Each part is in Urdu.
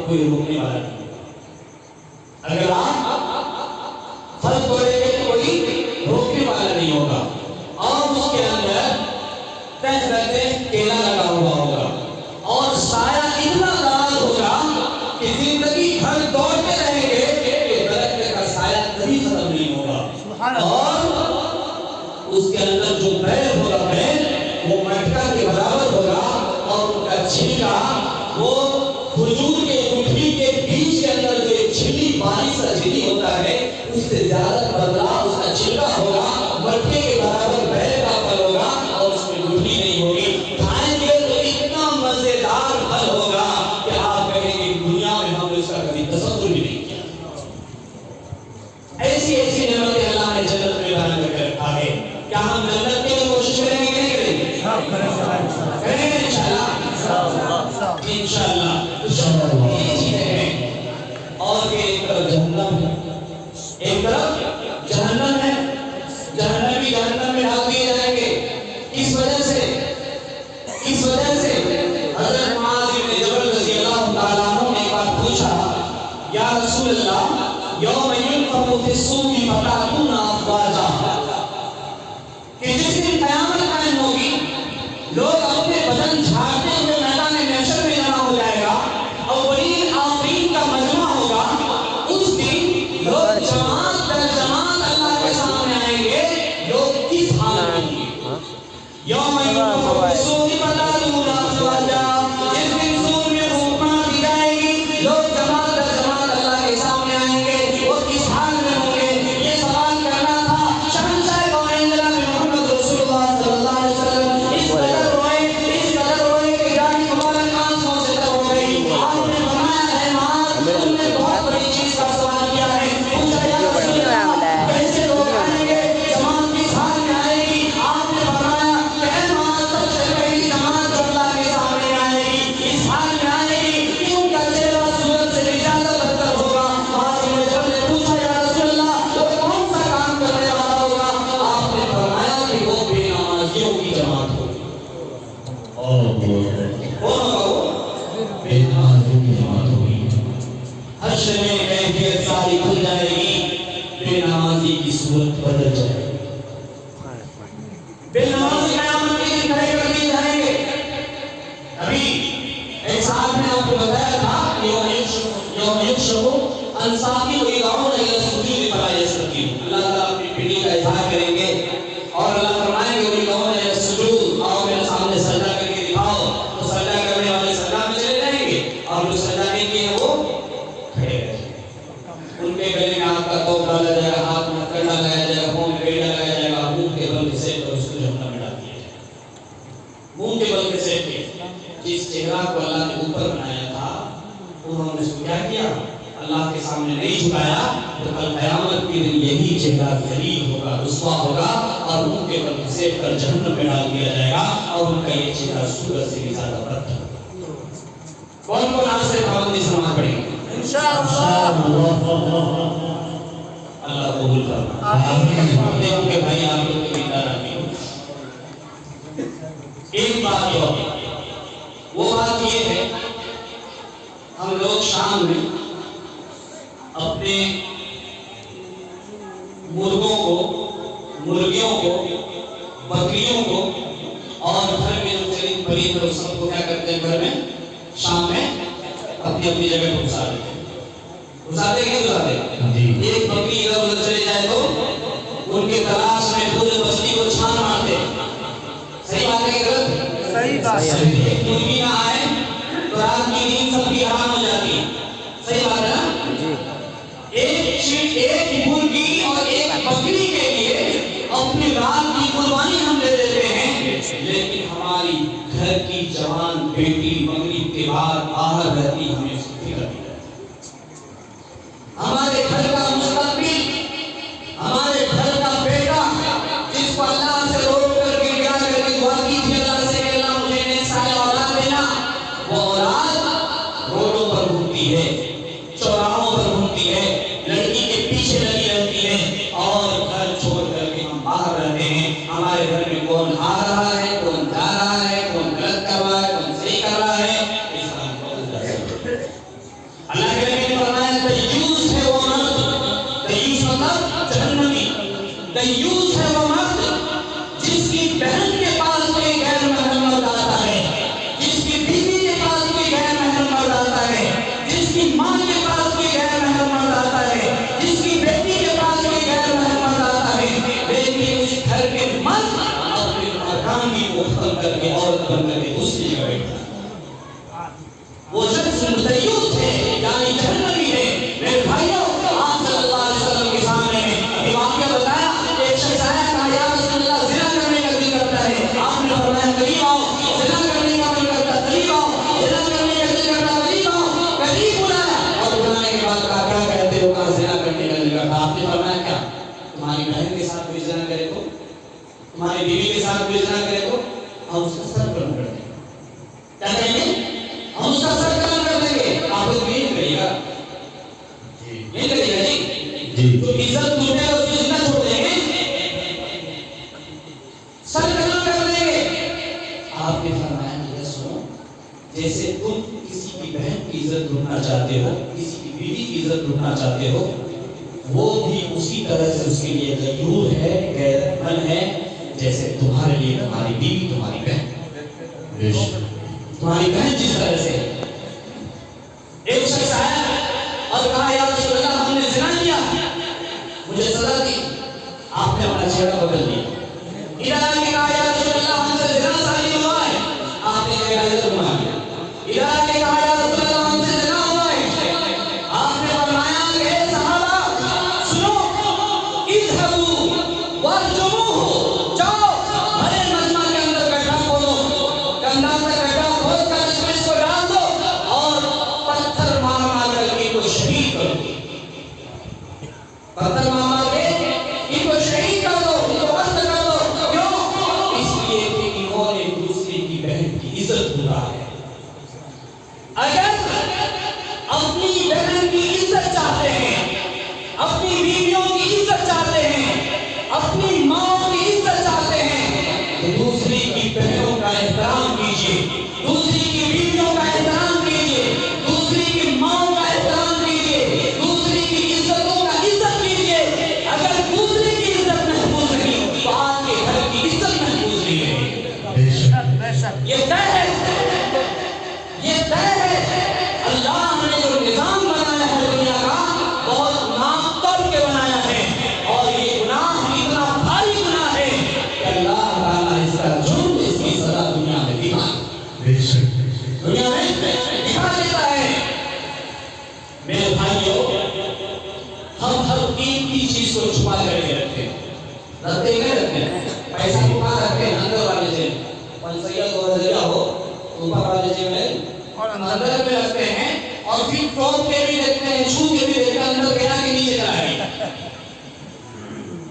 کوئی روکنے والا نہیں. اگر آپ پھل توڑیں گے تو کوئی روکنے والا نہیں ہوگا. اور اس کے اندر کیلا لگا ہوا ہوگا اور سایہ اتنا دراز ہوگا کہ زندگی بھر دوڑتے رہیں گے کہ درخت کا سایہ کبھی ختم نہیں ہوگا. اور اس کے اندر جو بیل ہوگا وہ مٹکا کے برابر ہوگا اور ان کا چھلکا وہ کھجور کے گٹھلی کے بیچ کے اندر جو ایک چھلی باریک سا جھلی ہوتا ہے اس سے زیادہ بدلا اس کا چھلکا ہوگا. مٹکے کے برابر بیل کا پھل ہوگا اور اس میں گٹھلی نہیں ہوگی. کھائیں گے تو اتنا مزیدار پھل ہوگا کہ آپ کہیں گے دنیا میں ہم نے اس کا کبھی تصور بھی نہیں کیا. ایسی ایسی نعمتیں اللہ نے جنت میں بیان کر کے رکھا ہے. کیا ہم جنت کے لیے کوشش کریں گے نہیں کریں گے؟ کریں گے انشاءاللہ انشاءاللہ. یہ چیزیں ہیں. اور یہ ایک طرف جہنم ہے, ایک طرف جہنم ہے. جہنم بھی جہنم میں ڈال دیے جائیں گے. اس وجہ سے حضرت معاذ بن جبل رضی اللہ تعالیٰ عنہ نے ایک بار پوچھا, یا رسول اللہ یوم ينفخ في الصور فتأتون أفواجا, کہ جس دن قیامت قائم ہوگی لوگ اپنے بدن جھاڑتے ہوئے میدان محشر میں جمع ہو جائے گا. اولین آخرین کا مجمع ہوگا. اس دن لوگ جماعت در جماعت اللہ کے سامنے آئیں گے. لوگ کس حال میں ہوں گے؟ یوم ينفخ في الصور فتأتون أفواجا, جس دن سور میں پھونک دی جائے گی لوگ جماعت در جماعت اللہ کے سامنے آئیں گے. وہ کس حال میں ہوں گے؟ یہ سوال کرنا تھا. شہنشاہ کونین جناب محمد رسول اللہ صلی اللہ علیہ وسلم اس قدر روئے کہ جانی مبارک آنکھوں سے تر ہو گئی. آپ نے فرمایا ہے معاذ تم نے بہت بڑی چیز کا سوال کیا ہے. پوچھا یا رسول اللہ کیسے لوگ آئیں گے, جماعت کس حال میں آئے گی؟ آپ نے فرمایا کہ اے معاذ سب سے پہلی جماعت جو اللہ کے سامنے آئے گی اس حال میں آئے گی کہ ان کا چہرہ سورج سے بھی زیادہ بدتر ہوگا. معاذ بن جبل نے پوچھا یا رسول اللہ وہ کون سا کام کرنے والا ہوگا؟ آپ نے فرمایا کہ وہ بے نمازیوں کی جماعت ہوگی. کون ہوگا وہ؟ بے نمازیوں کی جماعت ہوگی. حشر میں کیفیت ساری کھل جائے گی, بے نمازی کی صورت بدل جائے گی. بے نمازی قیامت کے دن کھڑے کر دیے جائیں گے. ابھی ایک صاحب نے آپ کو بتایا تھا یوم یکشف عن ساق ویدعون الی السجود فلا یستطیعون. اللہ تعالیٰ اپنی پیٹھی کا اظہار کریں گے اور اللہ فرمائیں گے ویدعون الی السجود, آؤ میرے سامنے سجدہ کر کے دکھاؤ. تو سجدہ کرنے والے سجدہ میں چلے جائیں گے اور جو سجدہ نہیں کیے وہ کھڑے رہیں گے. ان کے گلے میں آپ کا توپ ڈالا جائے گا, ہاتھ میں کنڈا لگایا جائے گا, پاؤں میں بیڑا لگایا جائے گا, منہ کے بل سے اور اس کو جہنم میں ڈال دیا جائے گا. منہ کے بل سے جس چہرہ کو اللہ نے اوپر بنایا تھا انہوں نے اس کو کیا کیا؟ اللہ کے سامنے نہیں جھکایا. تو کل قیامت کے دن یہی چہرہ ذلیل ہوگا, رسوا ہوگا اور ان کے بل سے کر جہنم میں ڈال دیا جائے گا اور ان کا یہ چہرہ سورج سے بھی زیادہ بدتر ہوگا. کون کون آج سے پابندی سے نماز پڑھیں گے؟ اللہ قبول فرمائے. دیکھو کہ بھائی آپ لوگ کی بیدار آتی ہو. ایک بات جو وہ بات یہ ہے, ہم لوگ شام میں اپنے مرغوں کو, مرغیوں کو, بکریوں کو اور گھر میں جو چرند پرند اور سب کو کیا کرتے ہیں, گھر میں شام میں اپنی اپنی جگہ پر گزار دیتے ہیں. گزارتے کیا گزارتے ہیں؟ ایک بکری اگر ادھر چلے جائے تو ان کے تلاش میں پورے بستی کو چھان مارتے ہیں. صحیح بات ہے کہ غلط؟ صحیح بات ہے. ایک مرغی نہ آئے تو رات کی نیند سب کی حرام ہو جاتی ہے. صحیح بات ہے نا؟ ایک مرغی اور ایک بکری کے لیے اپنی رات کی قربانی ہم دے دیتے ہیں, لیکن ہماری گھر کی جوان بیٹی مغرب کے بعد باہر رہتی, ہمیں اس کی فکر نہیں رہتی. ہمارے گھر کا مستقبل, ہمارے گھر کا بیٹا عورت بن کر کے دوسری جگہ بیٹھا. وہ شخص متیس تھے یعنی جہنمی ہے. میرے بھائیوں آپ صلی اللہ علیہ وسلم کے سامنے یہ واقعہ بتایا کہ ایک شخص آیا کہا یا رسول اللہ زنا کرنے کا دل کرتا ہے. آپ نے فرمایا قریب آؤ. زنا کرنے کا دل کرتا قریب آؤ. زنا کرنے کا دل کرتا قریب آؤ. قریب بلایا اور بلانے کے بعد کہا کیا کہتے ہو؟ کہا زنا کرنے کا دل کرتا. آپ نے فرمایا کیا تمہاری بہن کے ساتھ کوئی زنا کرے تو، تمہاری بیوی کے ساتھ کوئی زنا کرے تو ہم اس کا سر قلم کر دیں گے. کیا کہیں گے؟ ہم اس کا سر قلم کر دیں گے. آپ اس میں کریے گا نہیں کریے گا جی. تو عزت ٹوٹے گا اس کو زندہ چھوڑ دیں گے، سر قلم کر دیں گے. آپ نے فرمایا کہ سنو، جیسے تم کسی کی بہن کی عزت لوٹنا چاہتے ہو، کسی کی بیوی کی عزت لوٹنا چاہتے ہو، وہ بھی اسی طرح سے اس کے لیے غیور ہے، غیرت مند ہے جیسے تمہارے لیے تمہاری بیوی تمہاری بہن. تمہاری بہن جس طرح سے. ایک شخص آیا اور کہا یا رسول اللہ ہم نے زنا کیا، مجھے سزا دی. آپ نے اپنا چہرہ بدل دیا. ادھر کے کہا یا رسول اللہ ہم سے زنا ثابت ہوا ہے، آپ نے چہرہ گھما دیا. ادھر کے کہا یا رسول اللہ ہم سے زنا ہوا ہے، آپ نے فرمایا کہ اے صحابہ سنو، اذهبوا وارجموه، جاؤ بھرے مجمع کے اندر گڈھا کھودو، گندا سے گڈھا کھود کر اس میں اس کو ڈال دو اور پتھر مار مار کر کے کو شہید کر دو. پتھر مار مار کے ان کو شہید کر دو، ان کو قتل کر دو. کیوں؟ اس لیے کہ انہوں نے دوسرے کی بہن کی عزت بھولا ہے. اگر اپنی بہن کی عزت چاہتے ہیں، اپنی بیویوں کی عزت چاہتے ہیں، اپنی ماں کی عزت چاہتے ہیں، تو دوسری کی بہنوں کا احترام کیجیے، دوسری کی بیویوں کا احترام کیجیے، دوسری کی ماں کا احترام کیجیے، دوسری کی عزتوں کا عزت کیجیے. اگر دوسری کی عزت محفوظ نہیں تو آپ کے گھر کی عزت محفوظ نہیں ہے. یہ طے ہے، یہ طے ہے. اللہ نے جو نظام بنایا ہے دنیا کا بہت ناپ توڑ کے بنایا ہے، اور یہ گناہ اتنا بھاری گناہ ہے کہ اللہ تعالیٰ اس کا جرم، اس کی سزا دنیا میں دکھا دنیا میں دکھا دیتا ہے. میرے بھائیوں ہم ہر قیمتی چیز کو چھپا کر کے رکھتے ہیں. رکھتے ہی نہیں رکھتے. پیسہ چھپا رکھتے ہیں اندر والے سے، پنسیہ کو نظریہ ہو اوپر والے سے میں اور اندر میں رکھتے ہیں، اور پھر ٹوپ کے بھی دیکھتے ہیں، چھو کے بھی دیکھتے ہیں، اندر گیا کہ نیچے چلا گیا.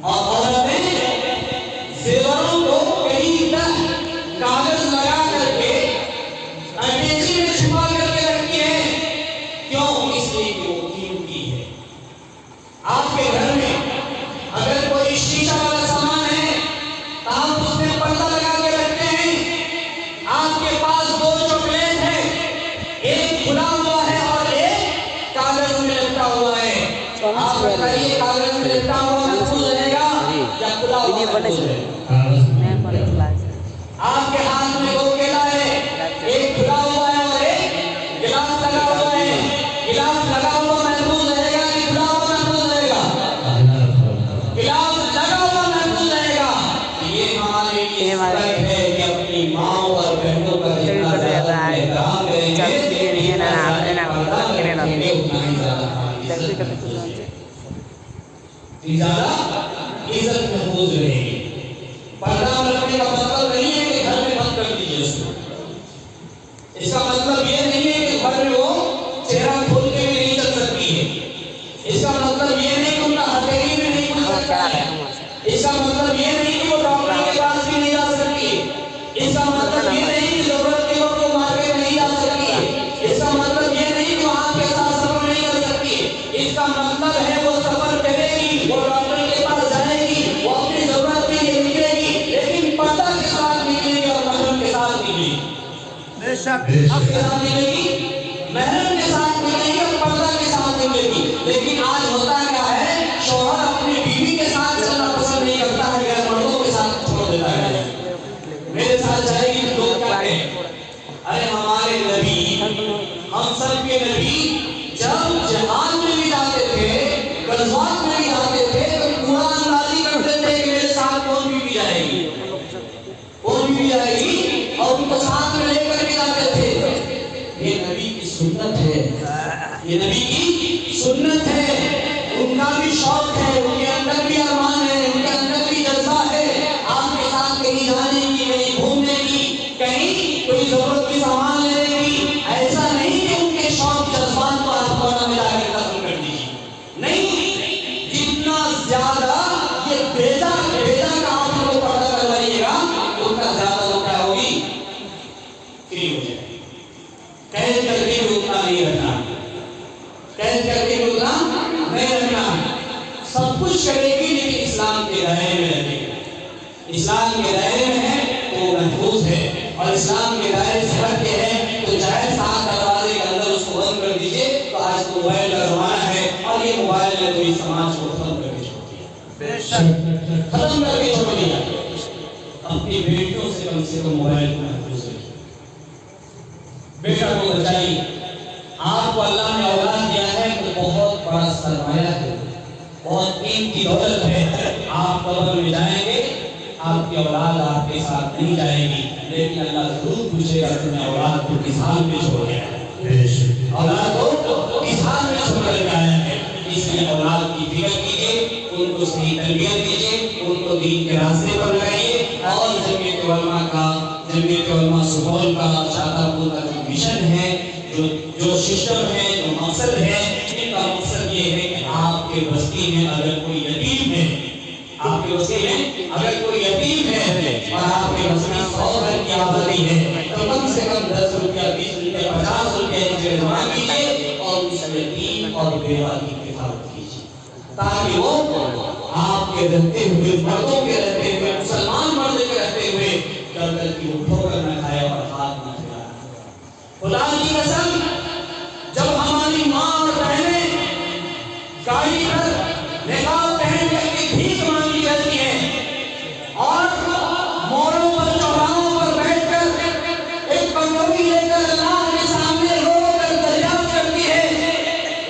اور عورتیں زیوروں کو کہیں تک کاغذ لگا کر کے اٹیچی میں چھپا کر کے رکھتی ہے. کیوں؟ اس لیے کہ وہ قیمتی ہے. آپ کے گھر میں اگر کوئی شیشہ والا سامان ہے تو آپ اس میں پردہ لگا کے رکھتے ہیں. آپ کے پاس دو چاکلیٹ ہے، ایک کھلا ہوا ہے اور ایک کاغذ میں لپٹا ہوا ہے. آپ بتائیے کاغذ میں لپٹا ہوا محفوظ رہے گا یا کھلا ہوا محفوظ رہے گا؟ آپ کے ہاتھ میں دو کیلا ہے، ایک کھلا ہوا ہے اور ایک گلاس لگا ہوا ہے. گلاس لگا ہوا محفوظ رہے گا کہ کھلا ہوا محفوظ رہے گا؟ گلاس لگا ہوا محفوظ رہے گا. یہ ہمارے لیے سبق ہے کہ اپنی ماں اور بہنوں کا جتنا زیادہ احترام کریں گے زیادہ عزت محفوظ رہے گی. پردہ رکھنے کا مطلب نہیں ہے کہ گھر میں بند کر دیجیے اس کو. اس کا مطلب یہ نہیں ہے کہ گھر میں وہ چہرہ کھول کے بھی نہیں چل سکتی ہے. اس کا مطلب یہ نہیں کہ ان کا ہتھیلی میں نہیں کھل سکتا ہے. اس کا مطلب یہ نہیں کہ وہ ڈاکٹر کے پاس بھی نہیں جا سکتی ہے. اس کا مطلب یہ نہیں کہ ضرورت کے وقت وہ مارکیٹ نہیں جا سکتی ہے. اس کا مطلب یہ نہیں کہ وہ آپ کے ساتھ سفر نہیں کر سکتی ہے. اس کا مطلب ہے وہ سفر کرے گی، وہ ڈاکٹر کے پاس جائے گی، وہ اپنی ضرورت کے لیے نکلے گی، لیکن پردہ کے ساتھ نکلے گی اور محرم کے ساتھ نکلے گی. بے شک نکلے گی، محرم کے ساتھ نکلے گی اور پردہ کے ساتھ نکلے گی. لیکن آج ہوتا کیا ہے، شوہر اپنی بیوی کے ساتھ چلنا پسند نہیں کرتا ہے، غیر مردوں کے ساتھ چھوڑ دیتا ہے. میرے ساتھ جائے گی تو لوگ کیا کہیں؟ ارے ہمارے نبی، ہم سب کے نبی جب جہاد میں بھی جاتے تھے، غزوات میں بھی جاتے تھے تو کوڑا اندازی کرتے تھے کہ میرے ساتھ کون بھی جائے گی، کون بھی جائے گی، اور ان کو سنت ہے، یہ نبی کی سنت ہے، ان کا بھی شوق ہے، ان کے اندر بھی ارمان ہے، ان کے اندر بھی جذبہ ہے آپ کے ساتھ کہیں جانے کی، کہیں گھومنے کی، کہیں کوئی ضرورت کی سامان لینے کی۔ ایسا نہیں کہ ان کے شوق جذبات کو آپ کونا میں لا کے ختم کر دیجیے، نہیں، جتنا زیادہ یہ بیجا کا آپ کو پردہ کروائیے گا اتنا زیادہ وہ کیا ہوگی، فری ہو جائے گی۔ قید کر کے بھی اتنا نہیں رکھنا، قید کر کے بھی اتنا نہیں رکھنا، سب کچھ کرے گی لیکن اسلام کے دائرے میں رہے گی۔ اسلام کے دائرے میں ہے تو وہ محفوظ ہے، اور اسلام کے دائرے سے ہٹ کے ہے تو چاہے 7 دروازے کے اندر اس کو بند کر دیجیے۔ تو آج تو موبائل کا زمانہ ہے، اور یہ موبائل نے تو اس سماج کو ختم کر کے چھوڑ دیا، ختم کر کے چھوڑ دیا۔ اپنی بیٹیوں سے کم موبائل کو محفوظ رکھیے، بیٹا کو بچائیے۔ آپ کو اللہ نے اولاد دیا ہے تو بہت بڑا سرمایہ ہے، بہت قیمتی دولت ہے۔ آپ قبر میں جائیں گے، آپ کی اولاد آپ کے ساتھ نہیں جائے گی، لیکن اللہ ضرور پوچھے گا تم نے اولاد کو کس حال میں چھوڑ گیا ہے، اولاد کو کس حال میں چھوڑ کر گیا ہے۔ اس لیے اولاد کی فکر کیجیے، ان کو صحیح تربیت دیجیے، ان کو دین کے راستے پر لگائیے، اور جمعیت علماء سپول کا، شاداب پور کا جو مشن ہے، جو سسٹم ہے، جو مقصد ہے، ان کا مقصد یہ ہے کہ آپ کے بستی میں اگر کوئی یتیم ہے، آپ کے بستی میں اگر کوئی یتیم ہے اور آپ کے بستی 100 گھر کی آبادی ہے تو کم سے کم 10 روپیہ 20 روپیہ 50 روپیہ مجھے جمع کیجیے اور اس یتیم اور بیوہ کی حفاظت کیجیے، تاکہ وہ آپ کے رہتے ہوئے، مردوں کے رہتے ہوئے، مسلمان مرد کے رہتے ہوئے گردن کی وہ ٹھوکر نہ کھائے اور ہاتھ نہ پھیلائے۔ خدا کی قسم، جب ہماری ماں اور بہنیں گاڑی پر نقاب پہن کر کے بھیک مانگی جاتی ہیں اور موڑوں پر، چوراہوں پر بیٹھ کر ایک پنجوی لے کر اللہ کے سامنے رو کر دریافت کرتی ہے،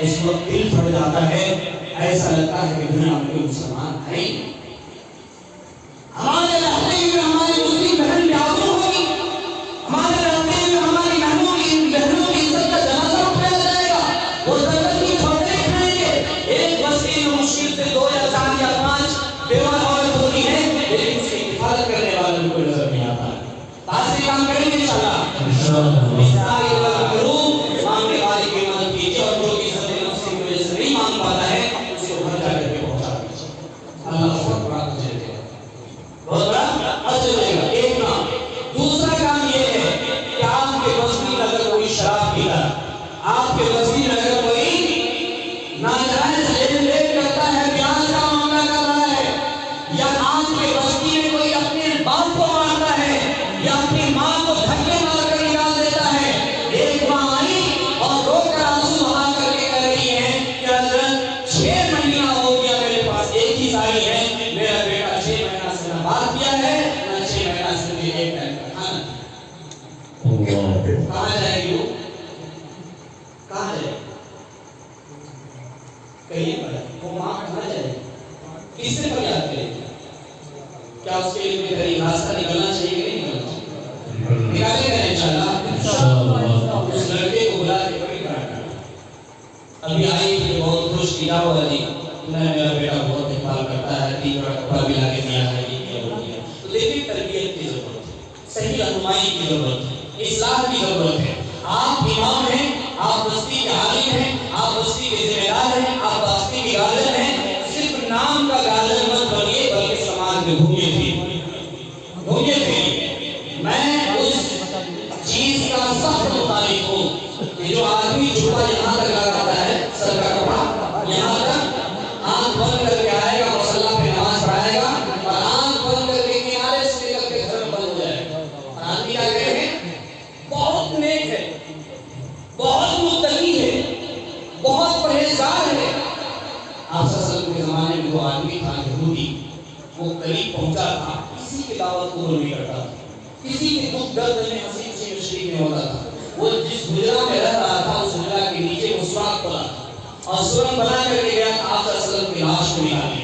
اس وقت دل پھٹ جاتا ہے، ایسا لگتا ہے کہ دنیا میں کوئی مسلمان ہے ہی نہیں۔ ہمارے رہتے ہوئے ہماری مسلم بہن بیابر ہوگی، ہمارے رہتے ہوئے ہماری بہنوں کی عزت کا جنازہ اٹھایا جائے گا، وہ زندگی کی کھوپڑے کھائیں گے۔ ایک بستی میں مشکل سے 2 یا 4 یا 5 بیوہ عورت ہوتی ہے، لیکن اس کی حفاظت کرنے والوں کو نظر نہیں آتا۔ آج کام کریں گے انشاءاللہ، اس طرح کے وقت ضرور مانگنے والے کی مدد کیجیے، اور جو بھی عزت نفس کی وجہ سے نہیں مانگ پاتا ہے اس کو گھر جا کر کے پہنچا دیجیے، اللہ بہت بڑا اجر دے گا، بہت بڑا اجر دے گا۔ ایک کام۔ دوسرا کام یہ ہے کہ آپ کے بستی میں اگر کوئی شراب پیتا ہے، آپ کے بستی میں اگر کوئی ناجائز لین دین کرتا ہے، بیاج کا معاملہ کر رہا ہے، یا آپ کے بستی میں کوئی اپنے باپ کو مارتا ہے یا اپنی ماں کو دھکے مار کر نکال دیتا ہے، ایک ماں آئی اور رو کر آنسو بہا کر کے کہہ رہی ہے کہ حضرت 6 مہینہ ہو گیا میرے پاس ایک ہی ساڑی ہے، میرا بیٹا 6 مہینہ سے نہ بات کیا ہے نہ 6 مہینہ سے مجھے ایک ٹائم کا کھانا دیا۔ کہاں جائے گی وہ؟ کہاں جائے گی؟ کہیں پر وہ ماں کہاں جائے گی؟ کس سے فریاد کرے گی؟ کیا اس کے لیے کوئی راستہ نکلنا چاہیے کہ نہیں نکلنا چاہیے؟ نکالے گا انشاءاللہ۔ اس لڑکے کو بلا کے بڑی بات ابھی آئی کہ بہت خوش کیا ہوا جی، میرا بیٹا بہت دیکھ بھال کرتا ہے، 3 بڑا کپڑا بھی لا کے دیا ہے، یہ کیا ہو گیا۔ لیکن تربیت کی ضرورت ہے، صحیح رہنمائی کی ضرورت ہے، اصلاح کی ضرورت ہے۔ آپ امام ہیں، آپ بستی کے عالم ہیں، آپ بستی کے ذمہ دار ہیں، آپ بستی کے گارجن ہیں، صرف نام کا گارجن مت بنیے بلکہ سماج میں گھومیے پھریے۔ میں اس چیز کا سخت مخالف ہوں کہ جو آدمی جھوٹا یہاں تک لگاتا ہے، سر کا کپڑا یہاں تک، آنکھ بند کر کے آئے گا، مصلی پہ نماز پڑھائے گا، اور آنکھ بند کر کے کنارے سے نکل کے گھر بند ہو جائے گا، اور آدمی کیا کہے گا بہت نیک ہے، بہت متقی ہے، بہت پرہیزگار ہے۔ آپ صلی اللہ علیہ وسلم کے زمانے میں وہ آدمی تھا یہودی، وہ قریب پہنچا تھا، کسی کی دعوت قبول نہیں کرتا تھا، کسی کے دکھ درد میں ہنسی خوشی میں شریک نہیں ہوتا تھا۔ وہ جس حجرہ میں رہ رہا تھا اس حجرہ کے نیچے وہ سوراخ کھولا تھا اور سورج بنا کر کے گیا تھا آپ صلی اللہ علیہ وسلم کی لاش کو نکالنے،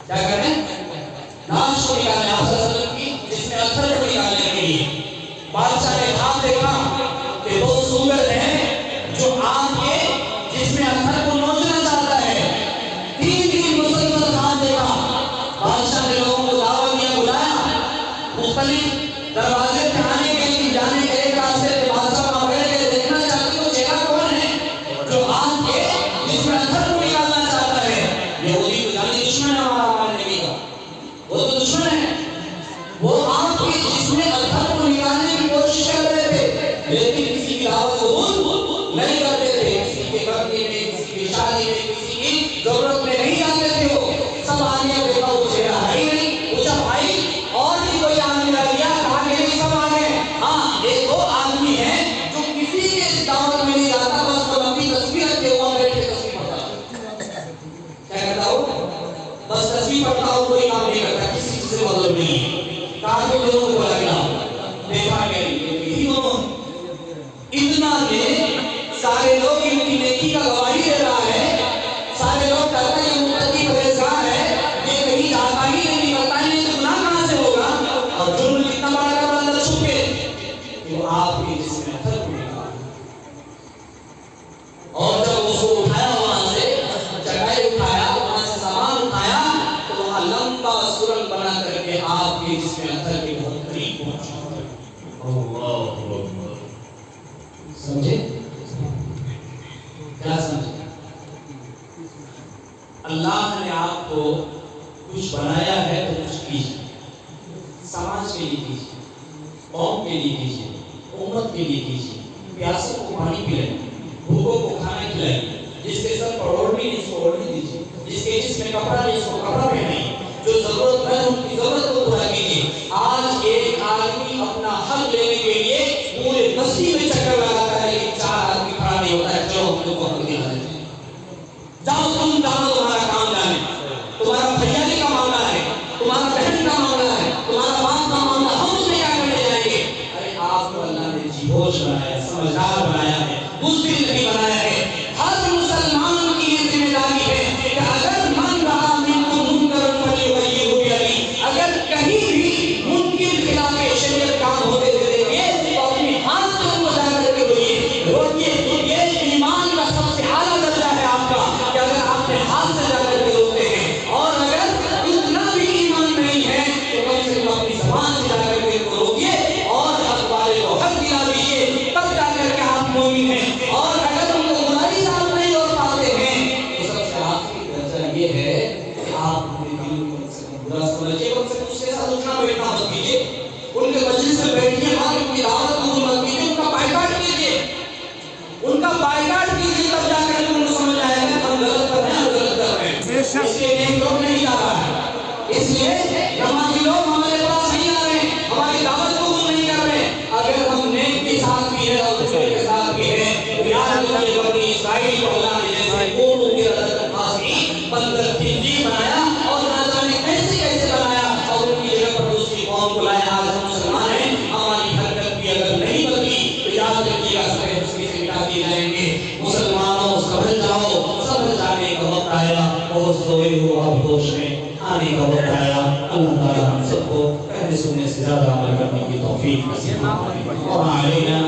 کیا کہتے ہیں لاش کو نکالنے، آپ صلی اللہ علیہ وسلم کی جس میں اثر کو نکالنے کے لیے۔ بادشاہ نے خواب دیکھا کہ 2 سنگر ہیں میں سارے لوگ ان کی نیکی کا گواہی دے رہا ہے، سارے لوگ کہتے ہیں یہ متقی پرہیزگار ہے، یہ کہیں جاتا ہی نہیں کرتا ہی نہیں تو گناہ کہاں سے ہوگا؟ اور جرم کتنا بڑا کر اندر چھپے کہ وہ آپ کے جسم میں اثر ہونے کا۔ اور جب اس کو اٹھایا وہاں سے چٹائی اٹھایا وہاں سے سامان اٹھایا تو وہاں لمبا سرنگ بنا کر کے آپ کے جسم میں اثر کے بہت قریب پہنچا۔ سمجھے؟ کیا سمجھے؟ اللہ نے آپ کو کچھ بنایا ہے تو کچھ کیجیے، سماج کے لیے کیجیے، قوم کے لیے کیجیے، امت کے لیے کیجیے، پیاسوں کو پانی پلائیے، بھوکوں کو کھانا کھلائیے، جس کے سر پر اوڑھنی نہیں اس کو اوڑھنی دیجیے، جس کے جسم میں کپڑا نہیں اس کو کپڑا پہنائیے، جو ضرورت ہے ان کی ضرورت کو پورا کیجیے۔ آج ایک آدمی اپنا حق لینے کے لیے پورے بستی میں چکر لگاتا ہے، لیکن 4 آدمی کھڑا نہیں ہوتا ہے جو ہم لوگ کو حق دلا دیتے ہیں۔ جاؤ تم جانو تمہارا کام جانے، تمہارا بھیالی کا معاملہ ہے، تمہارا بہن کا معاملہ ہے، تمہارا باپ کا معاملہ، ہم اس میں کیا کرنے جائیں گے؟ ارے آپ کو اللہ نے جیبوش بنایا ہے، سمجھدار بنایا ہے، بزدل نہیں بنایا ہے۔ ہر مسلمان کی یہ ذمہ داری ہے کہ اگر من رہا منکم منکرا فلیغیرہ بیدہ، اگر کہیں بھی منکر خلاف شریعت کام ہوتے ہوئے دیکھیں تو اپنے ہاتھ سے ان کو جا کر کے روکیے۔ یہ ایمان کا سب سے اعلیٰ درجہ ہے آپ کا کہ اگر آپ نے ہاتھ سے جا کر کے روکتے ہیں، اور اگر اتنا بھی ایمان نہیں ہے تو کم سے کم اپنی زبان سے جا کر کے روکیے اور حق والے کو حق دلا دیجیے، تب جا کر کے آپ مومن ہیں۔ اور اگر ان کو برائی سے آپ نہیں روک پاتے ہیں تو سب سے آخری درجہ یہ ہے کہ آپ اپنے دل کو کم سے کم برا سمجھیے، کم سے کم اس کے ساتھ اٹھنا بیٹھنا مت کیجیے، ان کے مجلس میں بیٹھیے، وہاں ان کی دعوت قبول مت کیجیے، ان کا بائیکاٹ کیجیے، ان کا بائیکاٹ کیجیے، تب جا کر کے ان کو سمجھ آئے گا ہم غلط پر ہیں اور غلط کر رہے ہیں۔ اس لیے نیک لوگ نہیں جا رہا ہے، اس لیے نمازی لوگ ہمارے پاس نہیں آ رہے ہیں، ہماری دعوت قبول نہیں کر رہے ہیں۔ اگر ہم نیک کے ساتھ بھی ہیں اور دوسرے کے ساتھ بھی ہیں تو یاد رکھیے بنی اسرائیل کو اللہ نے جیسے قوم کے رضاکت خاصی بندر خنزیر بنایا اور نہ جانے کیسے کیسے بنایا اور ان کی جگہ پر دوسری قوم کو لایا۔ آج ہم مسلمان ہیں، ہماری حرکت بھی اگر نہیں بدلی تو یاد رکھیے گا سارے دوسری سے مٹا دیے جائیں گے۔ مسلمانوں سمجھ جاؤ، سمجھ جانے کا وقت آیا، اور سوئے ہو آپ ہوش میں آنے کا وقت آیا۔ اللہ تعالیٰ ہم سب کو پہلے سننے سے زیادہ عمل کرنے کی توفیق نصیب فرمائے اور علینا